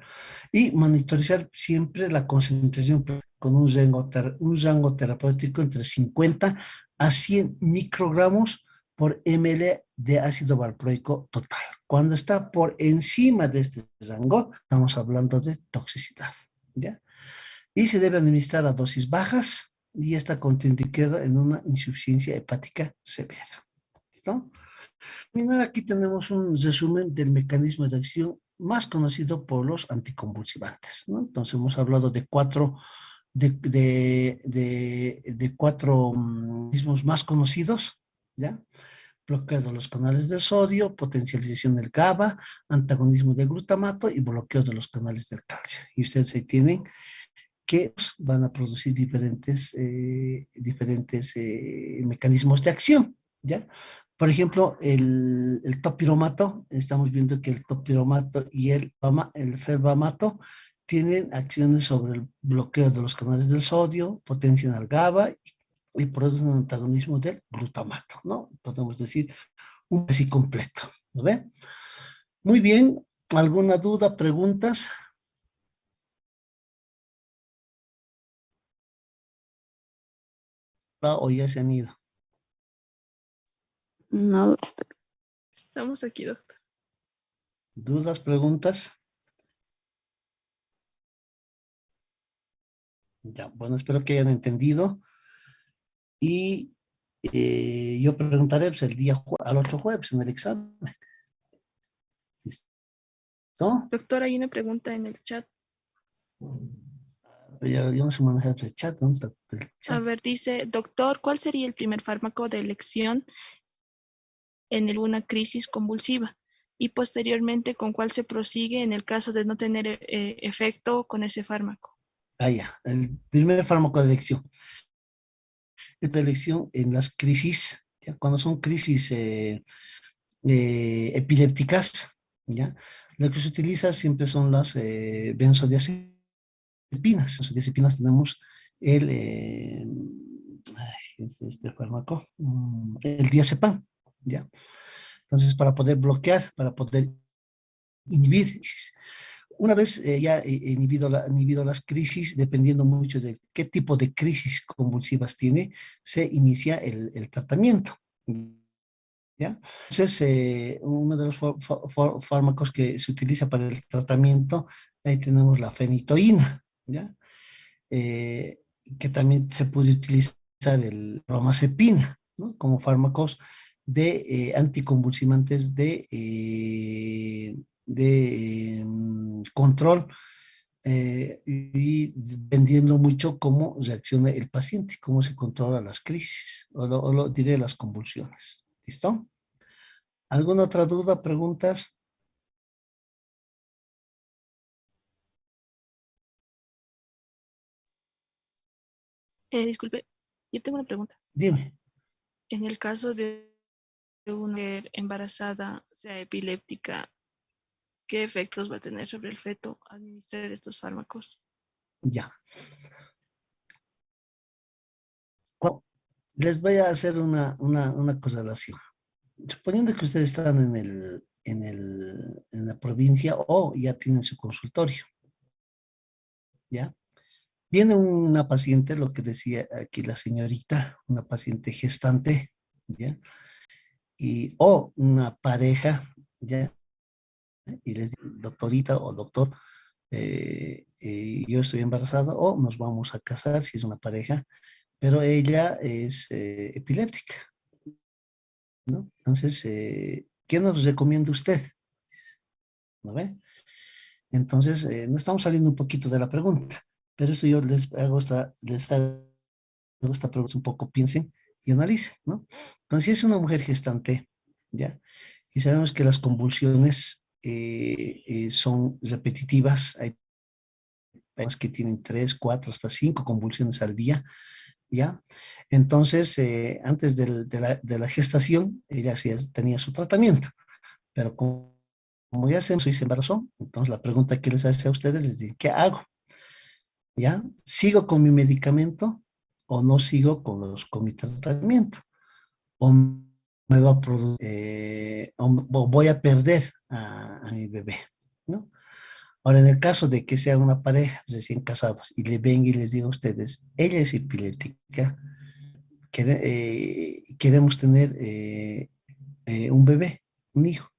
Y monitorizar siempre la concentración con un rango terapéutico entre 50 a 100 microgramos por ml de ácido valproico total. Cuando está por encima de este rango, estamos hablando de toxicidad, ¿ya? Y se debe administrar a dosis bajas y está contraindicada en una insuficiencia hepática severa. ¿Listo? Mira, aquí tenemos un resumen del mecanismo de acción más conocido por los anticonvulsivantes, ¿no? Entonces hemos hablado de cuatro mecanismos más conocidos, ¿ya? Bloqueo de los canales del sodio, potencialización del GABA, antagonismo del glutamato y bloqueo de los canales del calcio. Y ustedes ahí tienen que van a producir diferentes mecanismos de acción, ¿ya? Por ejemplo, el topiromato, estamos viendo que el topiromato y el ferbamato tienen acciones sobre el bloqueo de los canales del sodio, potencian al GABA y producen un antagonismo del glutamato, ¿no? Podemos decir un así completo, ¿no ve? Muy bien, ¿alguna duda, preguntas? ¿O ya se han ido? No, Estamos aquí, doctor. ¿Dudas, preguntas? Ya, bueno, espero que hayan entendido. Y yo preguntaré pues, el día al otro jueves en el examen. ¿Listo? Doctor, hay una pregunta en el chat. Yo no sé manejar el chat. ¿Dónde está el A chat? ver, dice, doctor, ¿cuál sería el primer fármaco de elección en una crisis convulsiva? Y posteriormente, ¿con cuál se prosigue en el caso de no tener efecto con ese fármaco? Ah, ya. El primer fármaco de elección. Es de elección en las crisis, ¿ya? Cuando son crisis epilépticas, ¿ya? Lo que se utiliza siempre son las benzodiazepinas. Benzodiazepinas tenemos el, es este fármaco, el diazepam, ¿ya? Entonces, para poder bloquear, para poder inhibir, una vez ya inhibido las crisis, dependiendo mucho de qué tipo de crisis convulsivas tiene, se inicia el tratamiento. ¿Ya? Entonces, uno de los fármacos que se utiliza para el tratamiento, ahí tenemos la fenitoína, ¿ya? Eh, que también se puede utilizar el romazepina, ¿no? Como fármacos de anticonvulsivantes de control y dependiendo mucho cómo reacciona el paciente, cómo se controla las crisis o lo diré las convulsiones. ¿Listo? ¿Alguna otra duda, preguntas? Disculpe, yo tengo una pregunta. Dime. En el caso de una mujer embarazada, sea epiléptica, ¿qué efectos va a tener sobre el feto administrar estos fármacos? Ya. Bueno, les voy a hacer una correlación. Suponiendo que ustedes están en la provincia o ya tienen su consultorio, ¿ya? Viene una paciente, lo que decía aquí la señorita, una paciente gestante, ¿ya? O una pareja, ¿ya? Y les digo, doctorita o doctor, yo estoy embarazada o nos vamos a casar si es una pareja, pero ella es epiléptica, ¿no? Entonces, ¿qué nos recomienda usted? ¿No ve? Entonces, no estamos saliendo un poquito de la pregunta, pero eso yo les hago esta pregunta un poco, piensen y analicen, ¿no? Entonces, si es una mujer gestante, ¿ya? Y sabemos que las convulsiones son repetitivas, hay personas que tienen 3, 4, hasta 5 convulsiones al día, ¿ya? Entonces, antes de la gestación, ella sí tenía su tratamiento, pero como ya se embarazó, entonces la pregunta que les hace a ustedes es, ¿qué hago? ¿Ya? ¿Sigo con mi medicamento o no sigo con mi tratamiento? ¿O me va a o voy a perder a mi bebé? ¿No? Ahora, en el caso de que sea una pareja recién casados y le ven y les digo a ustedes, ella es epiléptica, queremos tener un bebé, un hijo.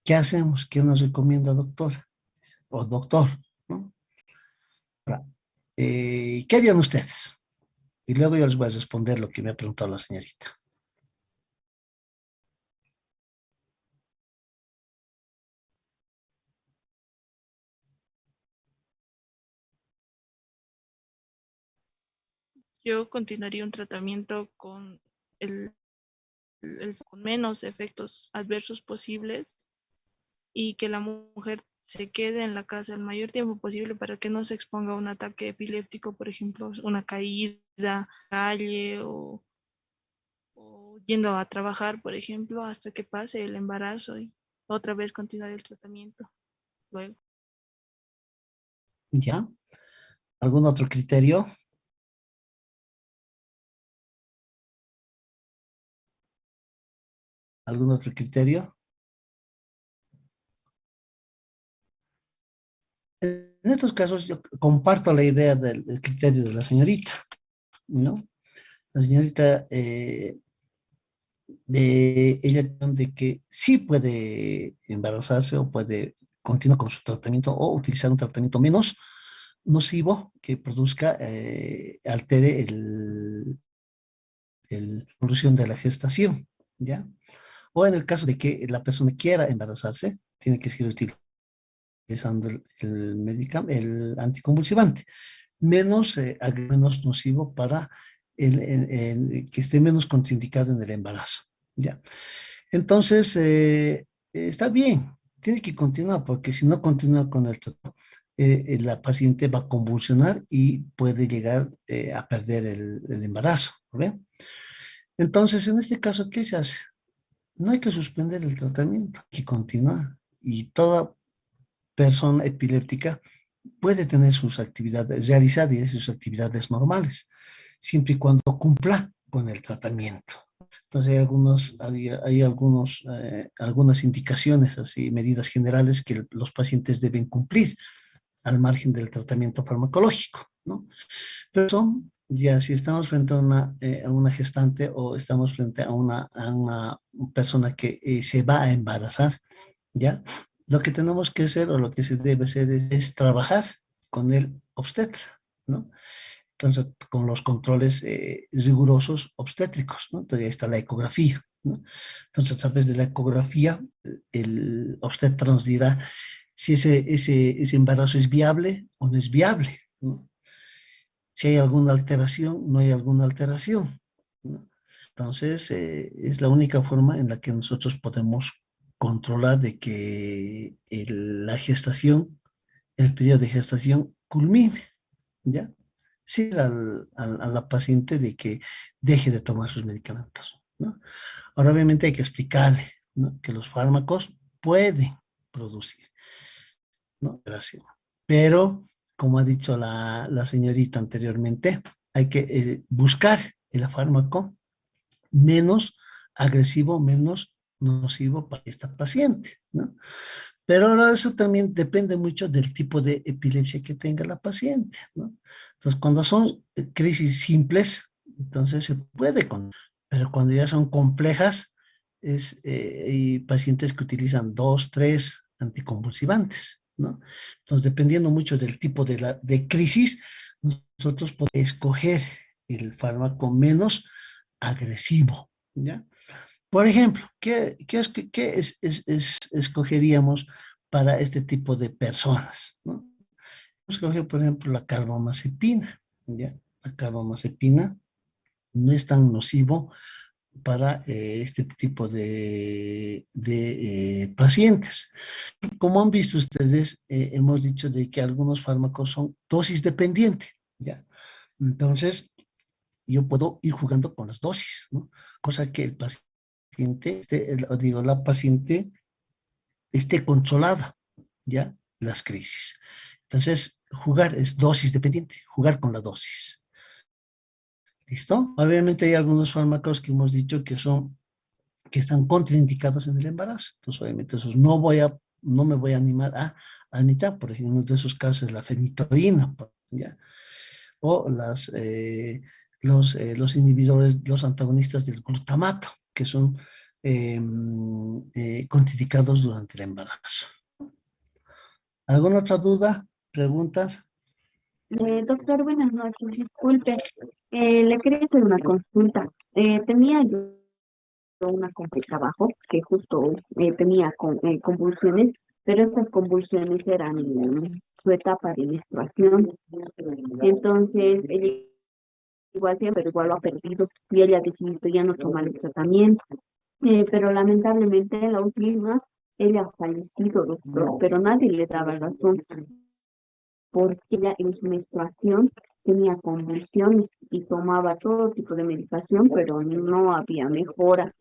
¿Qué hacemos? ¿Qué nos recomienda doctora o doctor? ¿No? Ahora, ¿qué harían ustedes? Y luego yo les voy a responder lo que me ha preguntado la señorita. Yo continuaría un tratamiento con el, con menos efectos adversos posibles y que la mujer se quede en la casa el mayor tiempo posible para que no se exponga a un ataque epiléptico, por ejemplo, una caída, calle o yendo a trabajar, por ejemplo, hasta que pase el embarazo y otra vez continuar el tratamiento luego. ¿Ya? ¿Algún otro criterio? ¿Algún otro criterio? En estos casos yo comparto la idea del criterio de la señorita, ¿no? La señorita, ella de que sí puede embarazarse o puede continuar con su tratamiento o utilizar un tratamiento menos nocivo que produzca, altere la evolución de la gestación, ¿ya? O en el caso de que la persona quiera embarazarse, tiene que seguir utilizando el anticonvulsivante, menos nocivo para que esté menos contraindicado en el embarazo, ¿ya? Entonces, está bien, tiene que continuar, porque si no continúa con el tratamiento, la paciente va a convulsionar y puede llegar a perder el embarazo, ¿ve? Entonces, en este caso, ¿qué se hace? No hay que suspender el tratamiento, hay que continuar. Y toda persona epiléptica puede tener sus actividades, realizar sus actividades normales, siempre y cuando cumpla con el tratamiento. Entonces algunas indicaciones, así, medidas generales que los pacientes deben cumplir al margen del tratamiento farmacológico, ¿no? Pero son, ya si estamos frente a una gestante o estamos frente a una persona que se va a embarazar, ¿ya? Lo que tenemos que hacer o lo que se debe hacer es trabajar con el obstetra, ¿no? Entonces, con los controles rigurosos obstétricos, ¿no? Entonces, ahí está la ecografía, ¿no? Entonces, a través de la ecografía, el obstetra nos dirá si ese embarazo es viable o no es viable, ¿no? Si hay alguna alteración, no hay alguna alteración, ¿no? Entonces, es la única forma en la que nosotros podemos controlar de que la gestación, el periodo de gestación culmine, ¿ya? Sí, a la paciente de que deje de tomar sus medicamentos, ¿no? Ahora, obviamente hay que explicarle, ¿no?, que los fármacos pueden producir, ¿no?, alteración. Pero, como ha dicho la señorita anteriormente, hay que buscar el fármaco menos agresivo, menos nocivo para esta paciente, ¿no? Pero ahora eso también depende mucho del tipo de epilepsia que tenga la paciente, ¿no? Entonces, cuando son crisis simples, entonces se puede pero cuando ya son complejas, hay pacientes que utilizan 2, 3 anticonvulsivantes, ¿no? Entonces, dependiendo mucho del tipo de crisis, nosotros podemos escoger el fármaco menos agresivo, ¿ya? Por ejemplo, ¿qué escogeríamos para este tipo de personas, ¿no? Escoger, por ejemplo, la carbamazepina, ¿ya? La carbamazepina no es tan nocivo para este tipo de pacientes. Como han visto ustedes, hemos dicho de que algunos fármacos son dosis dependientes, ¿ya? Entonces, yo puedo ir jugando con las dosis, ¿no? Cosa que el paciente, la paciente esté controlada, ¿ya? Las crisis. Entonces, jugar es dosis dependiente, jugar con la dosis. ¿Listo? Obviamente hay algunos fármacos que hemos dicho que están contraindicados en el embarazo. Entonces, obviamente, esos no me voy a animar a admitir, por ejemplo, uno de esos casos es la fenitoína, ¿ya? O los inhibidores, los antagonistas del glutamato, que son contraindicados durante el embarazo. ¿Alguna otra duda? ¿Preguntas? Doctor, buenas noches. Disculpe, le quería hacer una consulta. Tenía yo una de trabajo que justo tenía convulsiones, pero estas convulsiones eran en su etapa de menstruación. Entonces, ella igual siempre, pero igual lo ha perdido y ella decidió ya no tomar el tratamiento. Pero lamentablemente en la última, ella ha fallecido, doctor, pero nadie le daba razón porque ella en su menstruación tenía convulsiones y tomaba todo tipo de medicación, pero no había mejora.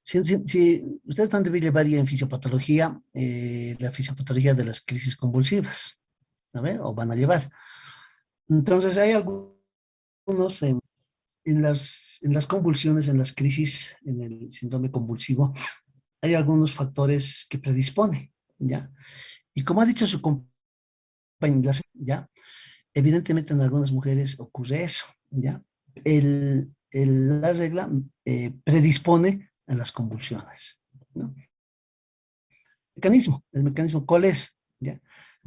Si ustedes están de llevar ya en fisiopatología, la fisiopatología de las crisis convulsivas, ¿no ve? O van a llevar. Entonces hay algunos en las convulsiones, en las crisis, en el síndrome convulsivo, hay algunos factores que predisponen, ¿ya? Y como ha dicho su compañera, ¿ya? Evidentemente en algunas mujeres ocurre eso, ¿ya? La regla predispone a las convulsiones, ¿no? El mecanismo, ¿cuál es? ¿Ya?